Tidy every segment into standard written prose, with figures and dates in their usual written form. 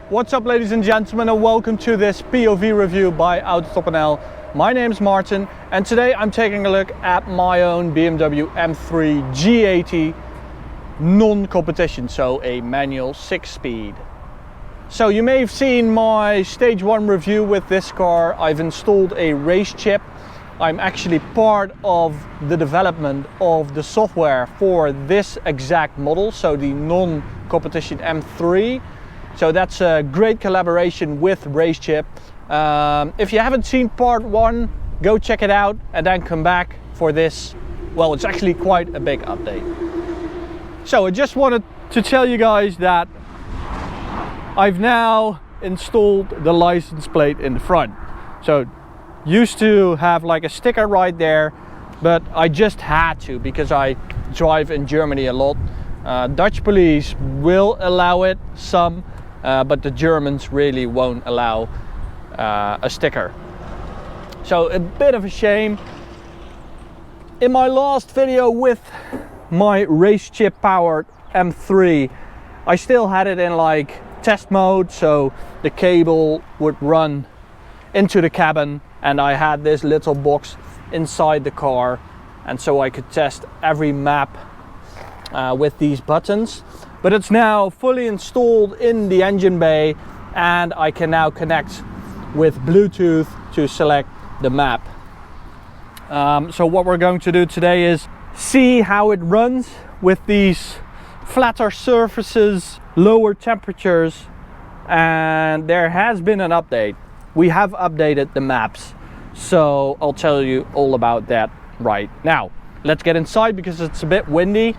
What's up, ladies and gentlemen, and welcome to this POV review by AutoTopNL. My name is Martin, and today I'm taking a look at my own BMW M3 G80 non-competition, so a manual 6-speed. So you may have seen my stage 1 review with this car. I've installed a race chip. I'm actually part of the development of the software for this exact model, so the non-competition M3. So that's a great collaboration with RaceChip. If you haven't seen part 1, go check it out and then come back for this. Well, it's actually quite a big update. So I just wanted to tell you guys that I've now installed the license plate in the front. So used to have like a sticker right there, but I just had to because I drive in Germany a lot. Dutch police will allow it, some. But the Germans really won't allow a sticker. So a bit of a shame. In my last video with my race chip powered M3, I still had it in like test mode, so the cable would run into the cabin and I had this little box inside the car, and so I could test every map with these buttons. But it's now fully installed in the engine bay, and I can now connect with Bluetooth to select the map. So what we're going to do today is see how it runs with these flatter surfaces, lower temperatures, and there has been an update. We have updated the maps, so I'll tell you all about that right now. Let's get inside because it's a bit windy.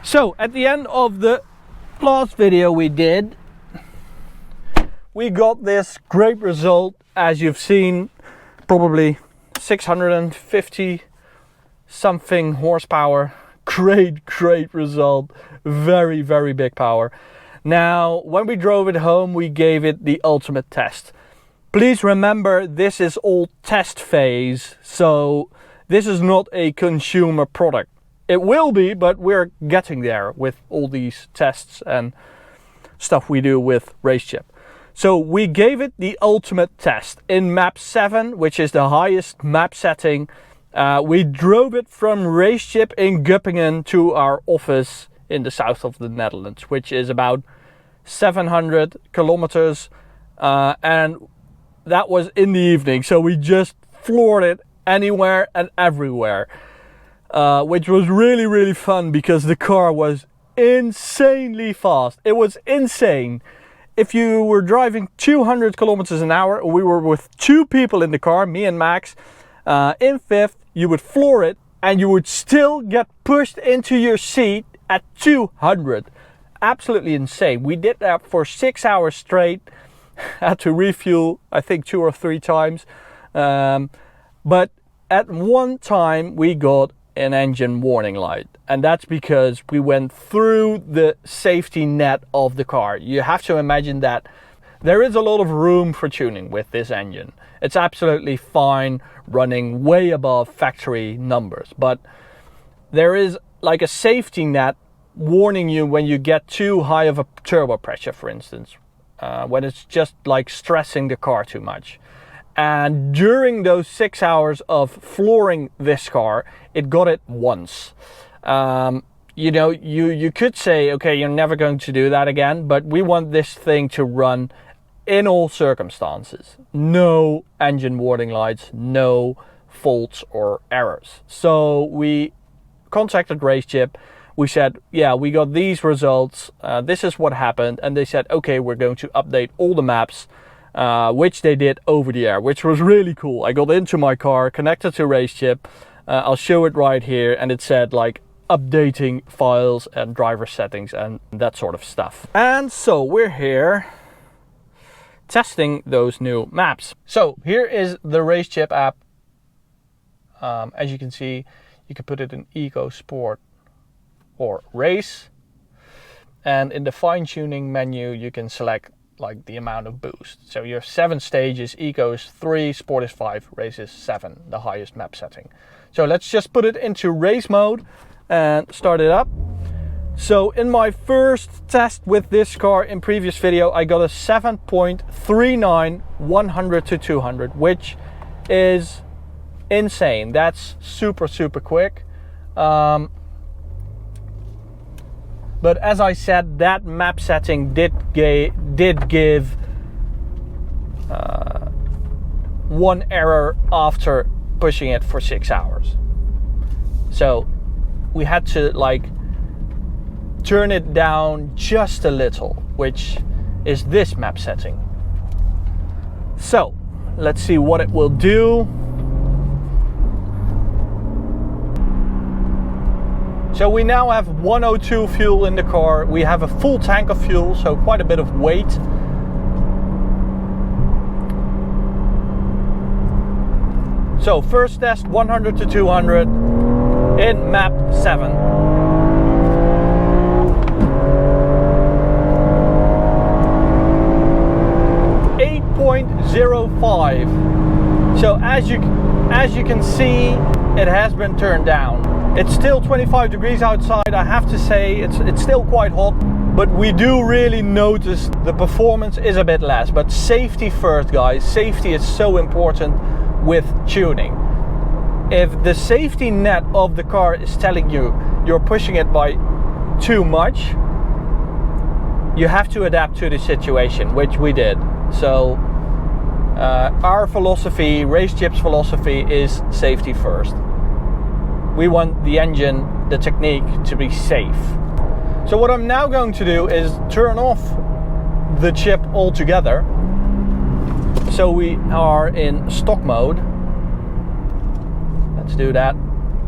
So at the end of the last video we did, we got this great result. As you've seen, probably 650 something horsepower. Great result. Very big power. Now, when we drove it home, we gave it the ultimate test. Please remember, this is all test phase, so this is not a consumer product. It will be, but we're getting there with all these tests and stuff we do with RaceChip. So we gave it the ultimate test in map 7, which is the highest map setting. We drove it from RaceChip in Göppingen to our office in the south of the Netherlands, which is about 700 kilometers. And that was in the evening. So we just floored it anywhere and everywhere. Which was really fun because the car was insanely fast. It was insane. If you were driving 200 kilometers an hour, we were with 2 people in the car, me and Max, in 5th, you would floor it and you would still get pushed into your seat at 200. Absolutely insane. We did that for 6 hours straight. Had to refuel, I think 2 or 3 times. But at one time we got an engine warning light, and that's because we went through the safety net of the car. You have to imagine that there is a lot of room for tuning with this engine. It's absolutely fine running way above factory numbers, but there is like a safety net warning you when you get too high of a turbo pressure, for instance, when it's just like stressing the car too much. And during those 6 hours of flooring this car, it got it once. You know, you could say, okay, you're never going to do that again, but we want this thing to run in all circumstances. No engine warning lights, no faults or errors. So we contacted RaceChip. We said, yeah, we got these results. This is what happened. And they said, okay, we're going to update all the maps. Which they did over the air, which was really cool. I got into my car, connected to RaceChip. I'll show it right here, and it said like updating files and driver settings and that sort of stuff. And so we're here testing those new maps. So here is the RaceChip app. As you can see, you can put it in Eco, Sport or Race. And in the fine-tuning menu, you can select like the amount of boost. So you have 7 stages, Eco is 3, Sport is 5, Race is 7, the highest map setting. So let's just put it into race mode and start it up. So in my first test with this car in previous video, I got a 7.39 100 to 200, which is insane. That's super quick. But as I said, that map setting did give one error after pushing it for 6 hours. So we had to like turn it down just a little, which is this map setting. So let's see what it will do. So we now have 102 fuel in the car. We have a full tank of fuel, so quite a bit of weight. So first test, 100 to 200 in map 7. 8.05. So as you can see, it has been turned down. It's still 25 degrees outside. I have to say it's still quite hot, but we do really notice the performance is a bit less. But safety first, guys. Safety is so important with tuning. If the safety net of the car is telling you you're pushing it by too much, you have to adapt to the situation, which we did. So our philosophy, Race Chip's philosophy, is safety first. We want the engine, the technique to be safe. So what I'm now going to do is turn off the chip altogether. So we are in stock mode. Let's do that.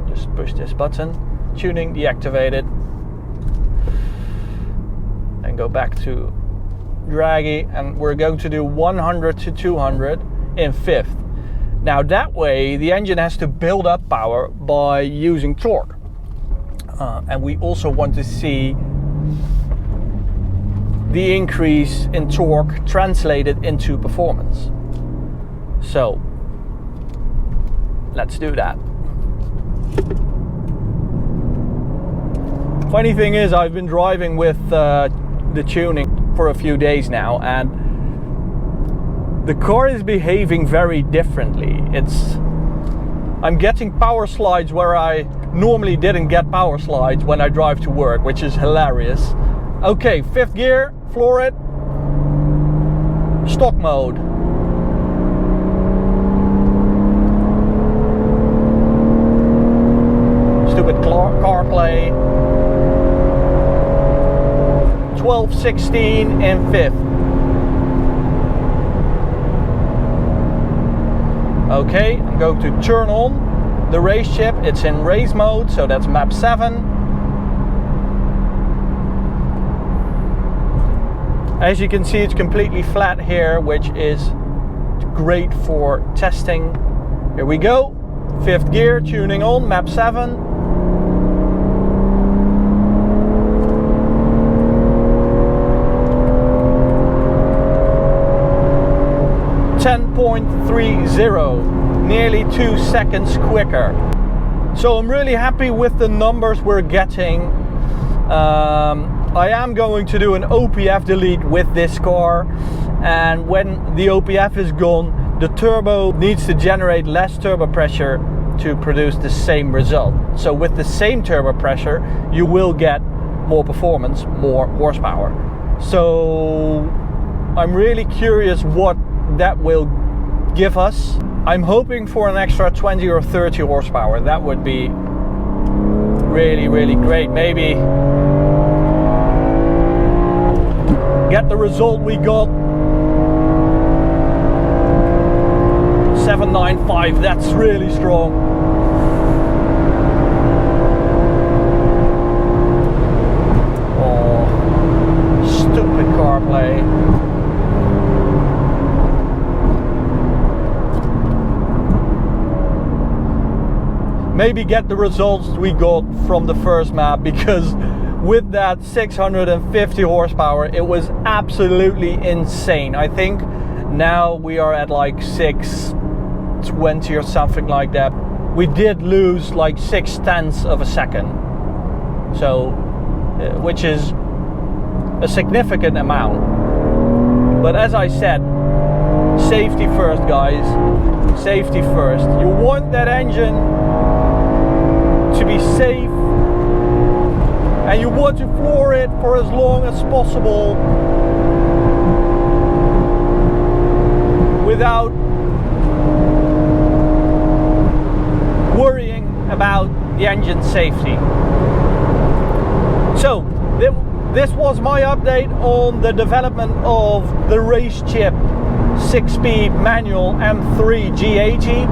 Just push this button. Tuning deactivated. And go back to draggy. And we're going to do 100 to 200 in fifth. Now that way the engine has to build up power by using torque. And we also want to see the increase in torque translated into performance. So let's do that. Funny thing is, I've been driving with the tuning for a few days now, and the car is behaving very differently. I'm getting power slides where I normally didn't get power slides when I drive to work, which is hilarious. Okay, fifth gear, floor it, stock mode. Stupid CarPlay. 12:16 in fifth. Okay, I'm going to turn on the race chip. It's in race mode, so that's map 7. As you can see, it's completely flat here, which is great for testing. Here we go. Fifth gear, tuning on, map 7. .30, nearly 2 seconds quicker. So I'm really happy with the numbers we're getting. I am going to do an OPF delete with this car, and when the OPF is gone, the turbo needs to generate less turbo pressure to produce the same result. So with the same turbo pressure, you will get more performance, more horsepower. So I'm really curious what that will give us. I'm hoping for an extra 20 or 30 horsepower. That would be really great. Maybe get the result we got. 795, that's really strong. Oh, stupid CarPlay. Maybe get the results we got from the first map, because with that 650 horsepower, it was absolutely insane. I think now we are at like 620 or something like that. We did lose like 0.6 of a second. So which is a significant amount. But as I said, safety first, guys. Safety first. You want that engine to be safe, and you want to floor it for as long as possible without worrying about the engine safety. So this was my update on the development of the race chip 6-speed manual M3 G80.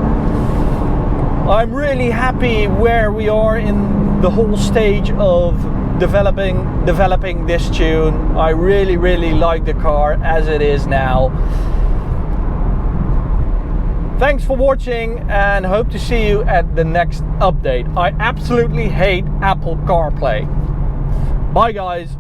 I'm really happy where we are in the whole stage of developing this tune. I really like the car as it is now. Thanks for watching, and hope to see you at the next update. I absolutely hate Apple CarPlay. Bye guys.